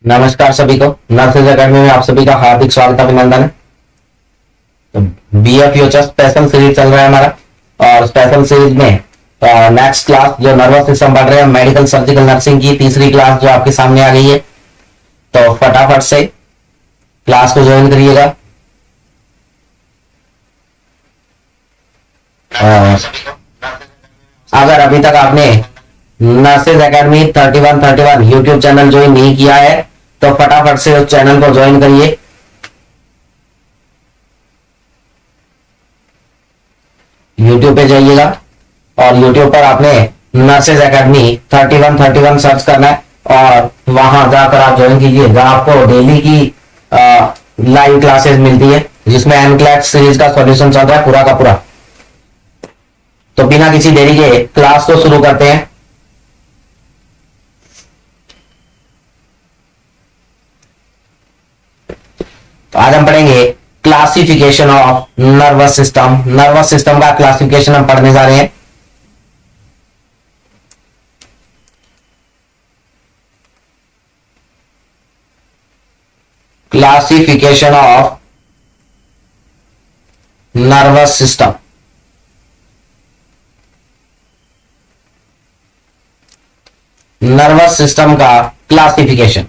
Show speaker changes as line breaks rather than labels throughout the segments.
नमस्कार सभी को। नर्सेज अकेडमी में आप सभी का हार्दिक स्वागत अभिनंदन है। तो बीए फ्यूचर स्पेशल सीरीज चल रहा है हमारा, और स्पेशल सीरीज में नेक्स्ट क्लास जो नर्वस सिस्टम पढ़ रहे हैं, मेडिकल सर्जिकल नर्सिंग की तीसरी क्लास जो आपके सामने आ गई है। तो फटाफट से क्लास को ज्वाइन करिएगा। अगर अभी तक आपने nurses academy 3131 YouTube channel join नहीं किया है तो फटाफट से उस चैनल को ज्वाइन करिए। यूट्यूब पे जाइएगा और यूट्यूब पर आपने नर्सेज अकेडमी 3131 सर्च करना है और वहां जाकर आप ज्वाइन कीजिए, जहां आपको डेली की लाइव क्लासेस मिलती है, जिसमें एनक्लैट सीरीज का सॉल्यूशन चल रहा है पूरा का पूरा। तो बिना किसी देरी के क्लास को शुरू करते हैं। तो आज हम पढ़ेंगे classification of nervous system. Nervous system का क्लासिफिकेशन हम पढ़ने जा रहे हैं। Classification of nervous system. Nervous system का क्लासिफिकेशन।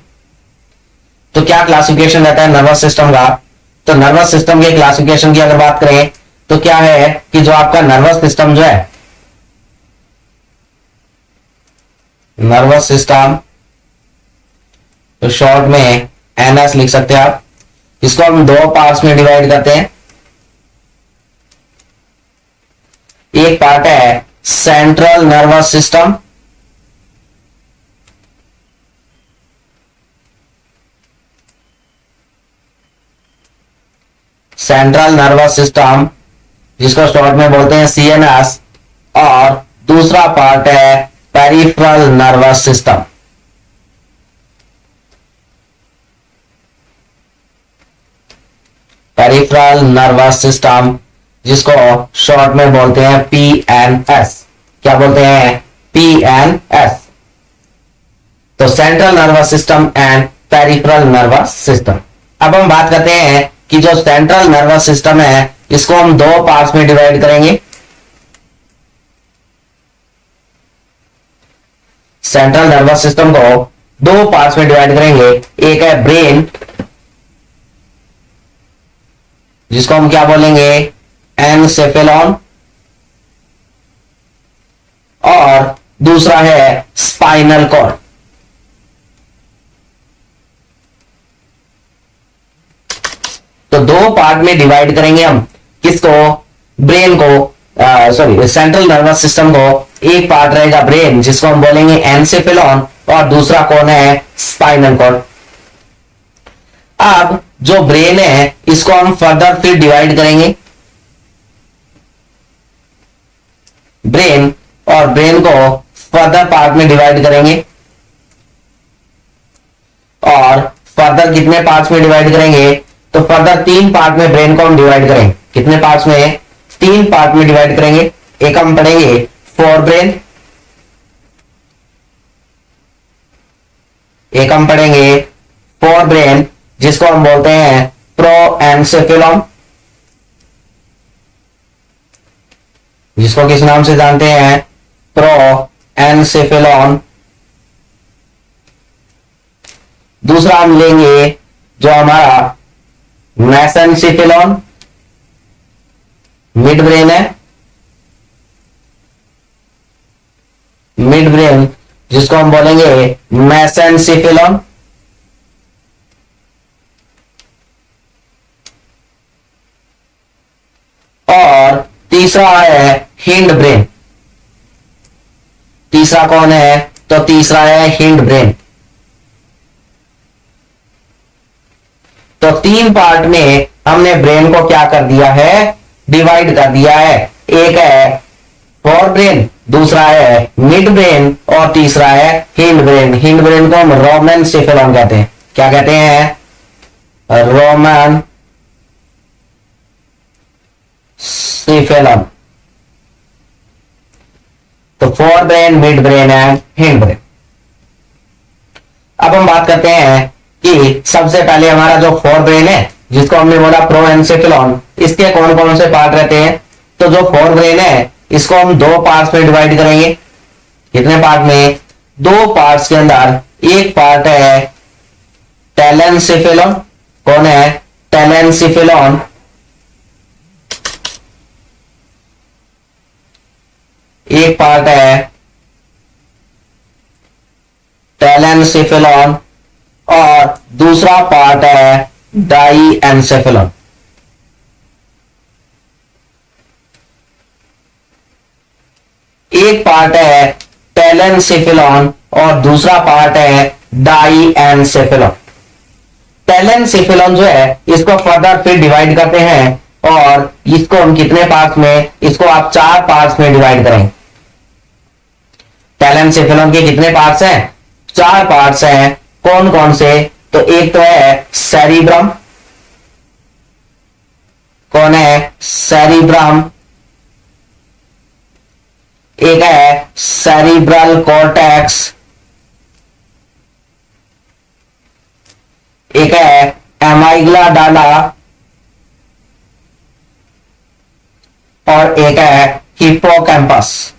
तो क्या क्लासिफिकेशन रहता है नर्वस सिस्टम का? तो नर्वस सिस्टम के क्लासिफिकेशन की अगर बात करें तो क्या है कि जो आपका नर्वस सिस्टम जो है, नर्वस सिस्टम तो शॉर्ट में एनएस लिख सकते हैं आप। इसको हम दो पार्ट्स में डिवाइड करते हैं। एक पार्ट है central nervous system, central nervous system जिसको शॉर्ट में बोलते हैं सीएनएस, और दूसरा पार्ट है peripheral nervous system. Peripheral nervous system जिसको शॉर्ट में बोलते हैं पीएनएस। क्या बोलते हैं? पीएनएस। तो central nervous system and peripheral nervous system. अब हम बात करते हैं कि जो सेंट्रल नर्वस सिस्टम है इसको हम दो पार्ट्स में डिवाइड करेंगे। सेंट्रल नर्वस सिस्टम को दो पार्ट्स में डिवाइड करेंगे। एक है ब्रेन, जिसको हम क्या बोलेंगे? एनसेफेलॉन, और दूसरा है स्पाइनल कॉर्ड। तो दो पार्ट में डिवाइड करेंगे हम किसको? ब्रेन को, सॉरी सेंट्रल नर्वस सिस्टम को। एक पार्ट रहेगा ब्रेन जिसको हम बोलेंगे एनसेफेलॉन, और दूसरा कौन है? Spinal cord. अब जो ब्रेन है इसको हम फर्दर फिर डिवाइड करेंगे। ब्रेन और ब्रेन को फर्दर पार्ट में डिवाइड करेंगे, और फर्दर कितने पार्ट्स में डिवाइड करेंगे? तो फर्दर तीन पार्ट में ब्रेन को हम डिवाइड करेंगे। कितने पार्ट्स में? तीन पार्ट में डिवाइड करेंगे। एक हम पढ़ेंगे फोर ब्रेन, एक हम पढ़ेंगे फोर ब्रेन जिसको हम बोलते हैं प्रोएनसेफेलॉन, जिसको किस नाम से जानते हैं? प्रोएनसेफेलॉन। दूसरा हम लेंगे जो हमारा मेसेनसेफेलॉन, मिड ब्रेन है, मिड ब्रेन जिसको हम बोलेंगे मेसेनसेफेलॉन। और तीसरा है हिंड ब्रेन। तीसरा कौन है? तो तीसरा है हिंड ब्रेन। तो तीन पार्ट में हमने ब्रेन को क्या कर दिया है? डिवाइड कर दिया है। एक है फोर ब्रेन, दूसरा है मिड ब्रेन, और तीसरा है हिंड ब्रेन। हिंड ब्रेन को हम रोमन सेफेलॉन कहते हैं। क्या कहते हैं? Roman cephalon. तो fore brain, mid brain and hind brain. अब हम बात करते हैं कि सबसे पहले हमारा जो फोर ब्रेन है जिसको हमने बोला प्रोएंसेफेलॉन, इसके कौन कौन से पार्ट रहते हैं। तो जो फोर ब्रेन है इसको हम दो पार्ट्स में डिवाइड करेंगे। कितने पार्ट में, दो पार्ट्स के अंदर। एक पार्ट है टेलेंसेफेलॉन, कौन है, टेलेंसेफेलॉन। एक पार्ट है टेलेंसेफेलॉन और दूसरा पार्ट है डाईएंसेफेलॉन। एक पार्ट है टेलेंसेफेलॉन और दूसरा पार्ट है डाईएंसेफेलॉन। टेलेंसेफेलॉन जो है इसको फर्दर फिर डिवाइड करते हैं और इसको हम कितने पार्ट्स में, इसको आप चार पार्ट्स में डिवाइड करें। टेलेंसेफेलॉन के कितने पार्ट्स हैं, चार पार्ट्स हैं। कौन कौन से, तो एक तो है सेरिब्रम, कौन है, सेरिब्रम। एक है सेरिब्रल कॉर्टेक्स, एक है एमाइग्ला डाला और एक है हिप्पोकैम्पस।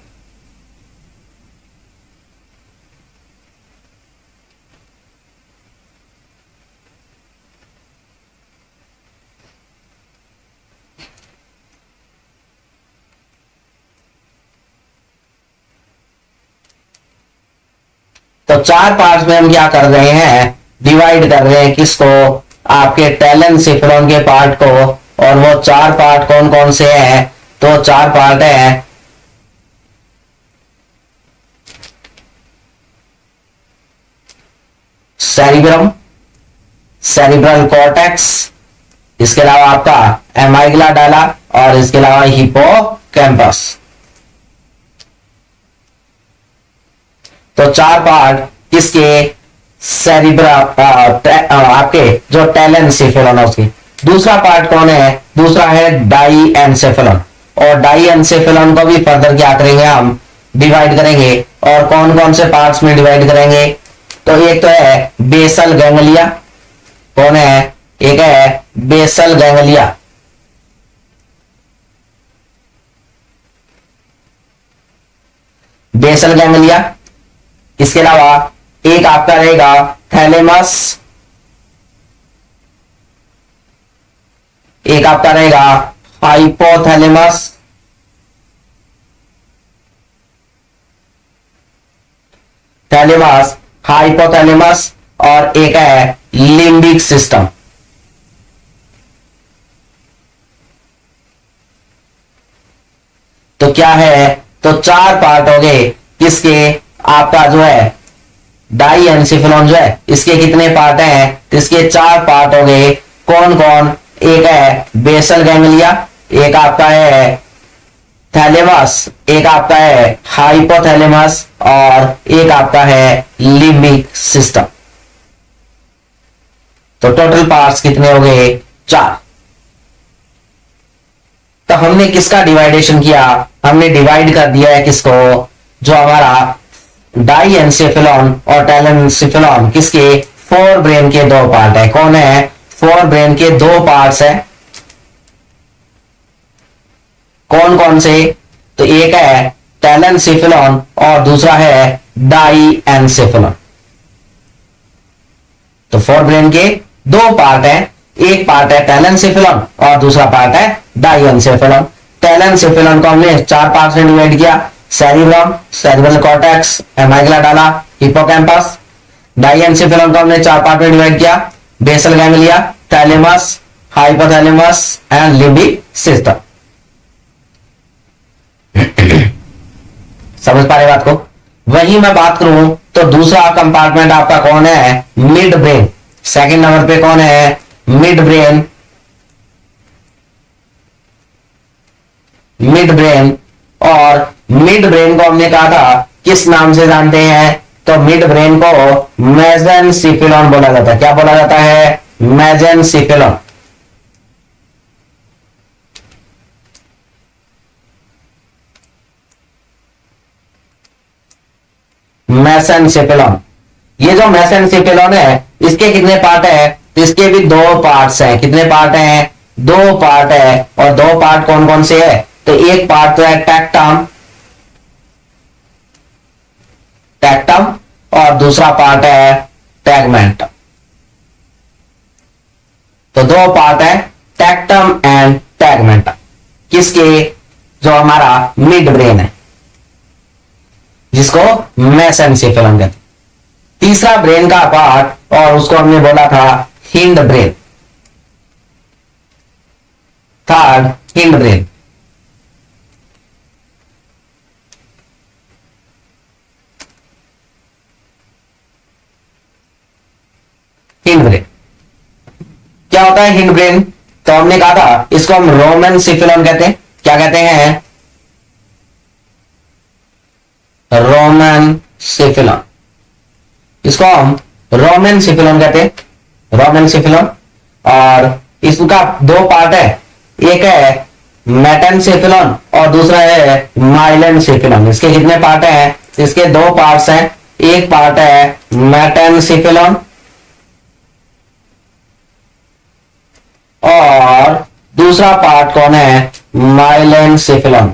तो चार पार्ट्स में हम क्या कर रहे हैं, डिवाइड कर रहे हैं किसको, आपके टेलेंसेफेलॉन के पार्ट को। और वो चार पार्ट कौन कौन से हैं, तो चार पार्ट हैं सेरिब्रम, सेरिब्रल कॉर्टेक्स, इसके अलावा आपका एमाइग्ला डाला और इसके अलावा हिप्पोकैम्पस। तो चार पार्ट किसके, सेरिब्रा आपके जो टेलेंसेफेलॉन है उसके। दूसरा पार्ट कौन है, दूसरा है डाईएंसेफेलॉन। और डाईएंसेफेलॉन को भी फर्दर क्या करेंगे, हम डिवाइड करेंगे। और कौन कौन से पार्ट्स में डिवाइड करेंगे, तो एक तो है बेसल गैंग्लिया, कौन है, एक है बेसल गैंग्लिया। बेसल गैंग्लिया, इसके अलावा एक आपका रहेगा थैलेमस, एक आपका रहेगा हाइपोथैलेमस, थैलेमस, हाइपोथैलेमस और एक है लिम्बिक सिस्टम। तो क्या है, तो चार पार्ट हो गए किसके, आपका जो है डाईएंसेफेलॉन जो है इसके कितने पार्ट हैं, तो इसके चार पार्ट हो गए। कौन कौन, एक है बेसल गैंग्लिया, एक आपका है थैलेमस, एक आपका है हाइपोथैलेमस और एक आपका है लिम्बिक सिस्टम। तो टोटल पार्ट्स कितने हो गए, चार। तो हमने किसका डिवाइडेशन किया, हमने डिवाइड कर दिया है किसको, जो हमारा डाईएंसेफेलॉन और टेलेंसेफेलॉन किसके, फोर ब्रेन के दो पार्ट है। कौन है, फोर ब्रेन के दो पार्ट्स है। कौन कौन से, तो एक है टेलेंसेफेलॉन और दूसरा है डाईएंसेफेलॉन। तो फोर ब्रेन के दो पार्ट है, एक पार्ट है टेलेंसेफेलॉन और दूसरा पार्ट है डाईएंसेफेलॉन। टेलेंसेफेलॉन को हमने चार पार्ट में डिवाइड किया, सेरिब्रम, सेरिब्रल कॉर्टेक्स, एमाइग्ला डाला, हिप्पोकैम्पस। डाईएंसेफेलॉन को हमने चार पार्ट में डिवाइड किया, basal ganglia, thalamus, hypothalamus and limbic system. समझ पा रहे बात को। वही मैं बात करूं तो दूसरा कंपार्टमेंट आपका कौन है, मिड ब्रेन। सेकंड नंबर पे कौन है, मिड ब्रेन। मिड ब्रेन, और मिड ब्रेन को हमने कहा था किस नाम से जानते हैं, तो मिड ब्रेन को मेसेनसिफेलॉन बोला जाता है। क्या बोला जाता है, मेसेनसिफेलॉन। मेसेनसिफेलॉन, ये जो मेसेनसिफेलॉन है इसके कितने पार्ट है? तो इसके भी दो पार्ट्स हैं। कितने पार्ट हैं? दो पार्ट है। और दो पार्ट कौन कौन से है? तो एक पार्ट तो है टेक्टम, टेक्टम, और दूसरा पार्ट है टैगमेंट। तो दो पार्ट है टेक्टम एंड टैगमेंट किसके? जो हमारा मिड ब्रेन है, जिसको मेसेंसिफेलम कहते हैं। तीसरा ब्रेन का पार्ट, और उसको हमने बोला था hind brain. Third hind brain. Hind brain क्या होता है? हिंड ब्रेन तो हमने कहा था इसको हम रोमेनसिफेलम कहते हैं। क्या कहते हैं? रोमेनसिफेलम। इसको हम रोमेनसिफेलम कहते हैं, रोमेनसिफेलम। और इसका दो पार्ट है, एक है मेटेनसिफेलम और दूसरा है माइलेनसिफेलम। इसके कितने पार्ट हैं? इसके दो पार्ट्स हैं। एक पार्ट है मेटेनसिफेलम और दूसरा पार्ट कौन है? माइलेनसिफेलम।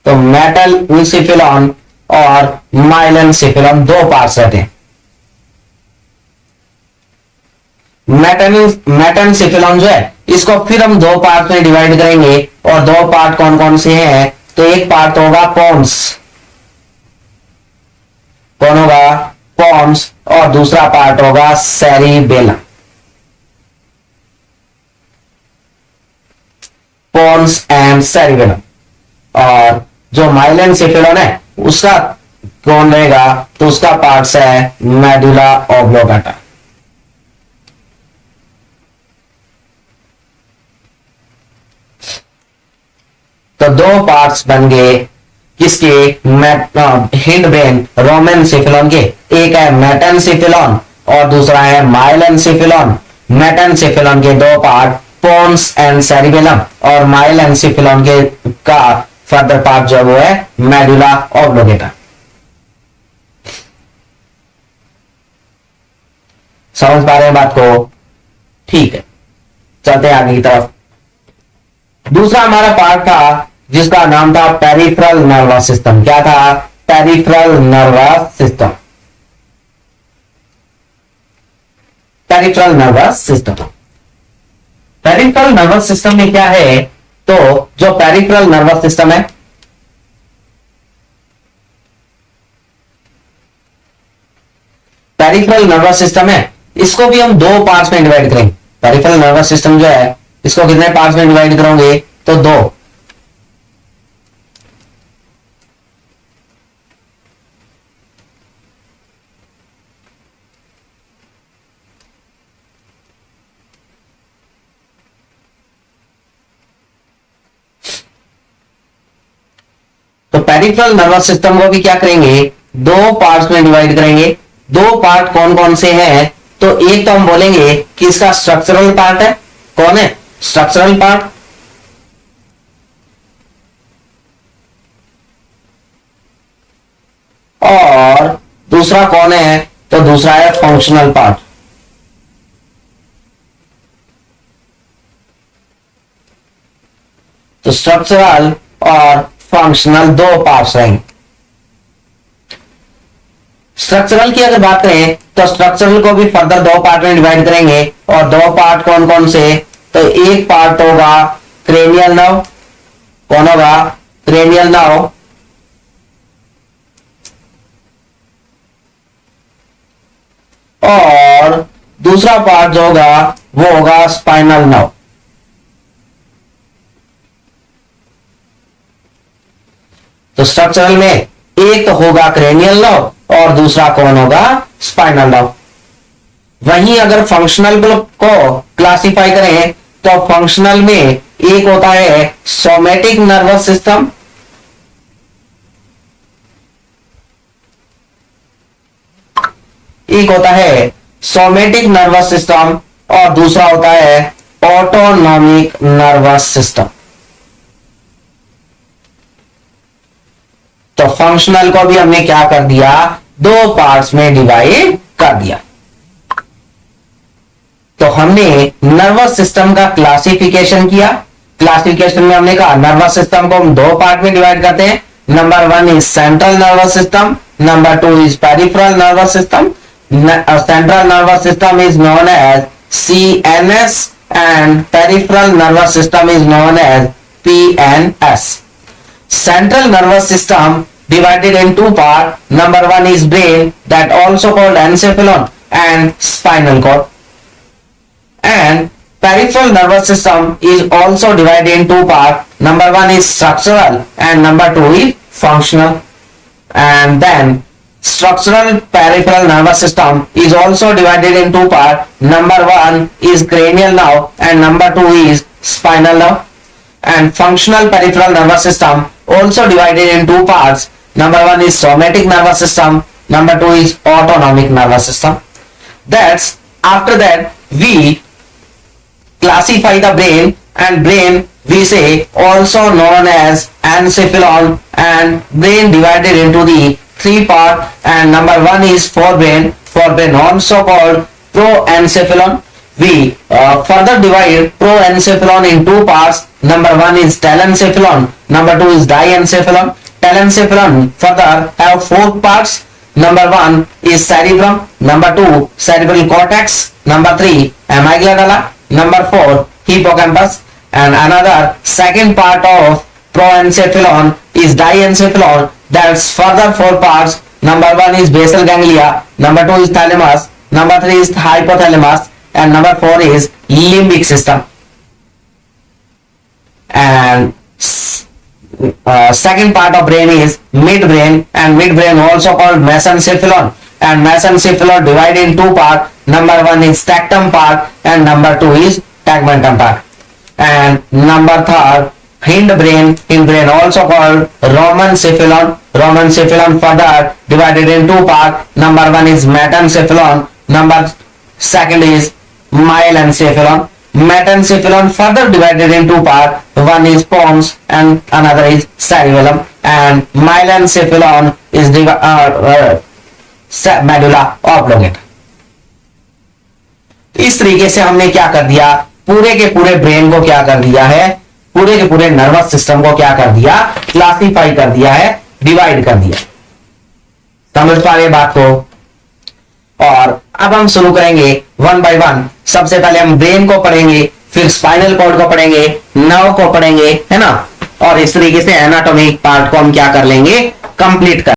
तो मेटेनसिफेलम और माइलेनसिफेलम दो पार्ट्स रहते हैं। मेटेनसिफेलम जो है इसको फिर हम दो पार्ट में डिवाइड करेंगे। और दो पार्ट कौन कौन से हैं? तो एक पार्ट होगा पोन्स, कौन होगा? पोन्स। और दूसरा पार्ट होगा सेरिबेलम। पोन्स and cerebellum. और जो माइलेनसिफेलम है उसका कौन रहेगा? तो उसका पार्ट्स है मेडुला ऑब्लोंगेटा। तो दो पार्ट्स बन गए किसके? हिंड ब्रेन रोमेनसिफेलम के। एक है मेटेनसिफेलम और दूसरा है माइलेनसिफेलम। मेटेनसिफेलम के दो पार्ट पोन्स एंड सेरिबेलम, और माइलेनसिफेलम के का फर्दर पार्ट जो वो है मेडुला ऑब्लोंगेटा। समझ पा रहे हैं बात को? ठीक है, चलते हैं आगे की तरफ। दूसरा हमारा पार्ट था जिसका नाम था पेरिफेरल नर्वस सिस्टम। क्या था? Peripheral nervous system. Peripheral nervous system. Peripheral nervous system में क्या है? तो जो पेरिफेरल नर्वस सिस्टम है, पेरिफेरल नर्वस सिस्टम है, इसको भी हम दो पार्ट्स में डिवाइड करेंगे। पेरिफेरल नर्वस सिस्टम जो है इसको कितने पार्ट्स में डिवाइड करोगे? तो दो। तो पेरिफेरल नर्वस सिस्टम को भी क्या करेंगे? दो पार्ट्स में डिवाइड करेंगे। दो पार्ट कौन कौन से हैं? तो एक तो हम बोलेंगे कि इसका स्ट्रक्चरल पार्ट है। कौन है? Structural part. और दूसरा कौन है? तो दूसरा है फंक्शनल पार्ट। तो स्ट्रक्चरल और फंक्शनल दो पार्ट्स रहेंगे। स्ट्रक्चरल की अगर बात करें तो स्ट्रक्चरल को भी फर्दर दो पार्ट में डिवाइड करेंगे। और दो पार्ट कौन कौन से? तो एक पार्ट होगा क्रेनियल नर्व। कौन होगा? Cranial nerve. और दूसरा पार्ट जो होगा वो होगा स्पाइनल नर्व। तो स्ट्रक्चरल में एक तो होगा क्रेनियल नर्व और दूसरा कौन होगा? Spinal nerve. वहीं अगर फंक्शनल को क्लासिफाई करें तो फंक्शनल में एक होता है सोमैटिक नर्वस सिस्टम, एक होता है सोमैटिक नर्वस सिस्टम और दूसरा होता है ऑटोनॉमिक नर्वस सिस्टम। तो फंक्शनल को भी हमने क्या कर दिया, दो पार्ट्स में डिवाइड कर दिया। तो हमने नर्वस सिस्टम का क्लासिफिकेशन किया। क्लासिफिकेशन में हमने कहा नर्वस सिस्टम को हम दो पार्ट में डिवाइड करते हैं। Number one is central nervous system, number two is peripheral nervous system. Central nervous system is known as CNS and peripheral nervous system is known as PNS. Central nervous system divided in two parts. Number one is brain, that also called encephalon, and spinal cord. And peripheral nervous system is also divided in two parts. Number one is structural and number two is functional. And then structural peripheral nervous system is also divided in two parts. Number one is cranial nerve and number two is spinal nerve. And functional peripheral nervous system also divided in two parts. Number one is somatic nervous system, number two is autonomic nervous system. That's after that we classify the brain, and brain we say also known as encephalon, and brain divided into the three part, and number one is forebrain also called proencephalon. We further divide proencephalon in two parts. Number one is telencephalon, number two is diencephalon. Telencephalon further have four parts. Number one is cerebrum, number two cerebral cortex, number three amygdala, number four hippocampus. And another second part of proencephalon is diencephalon, that's further four parts. Number one is basal ganglia, number two is thalamus, number three is hypothalamus, and number four is limbic system. And second part of brain is midbrain, and midbrain also called mesencephalon, and mesencephalon divided in two parts. Number one is tectum part and number two is tegmentum part. And number third hindbrain also called romencephalon further divided in two parts. Number one is metencephalon, number second is myelencephalon. Metencephalon further divided in two parts. One is pons and another is cerebellum, and myelencephalon is medulla oblongata. इस तरीके से हमने क्या कर दिया, पूरे के पूरे ब्रेन को क्या कर दिया है, पूरे के पूरे नर्वस सिस्टम को क्या कर दिया, क्लासिफाई कर दिया है, डिवाइड कर दिया। समझ पा रहे बात को? और अब हम शुरू करेंगे वन बाय वन। सबसे पहले हम ब्रेन को पढ़ेंगे, फिर स्पाइनल कॉर्ड को पढ़ेंगे, नर्व को पढ़ेंगे, है ना, और इस तरीके से एनाटॉमिक पार्ट को हम क्या कर लेंगे, कंप्लीट कर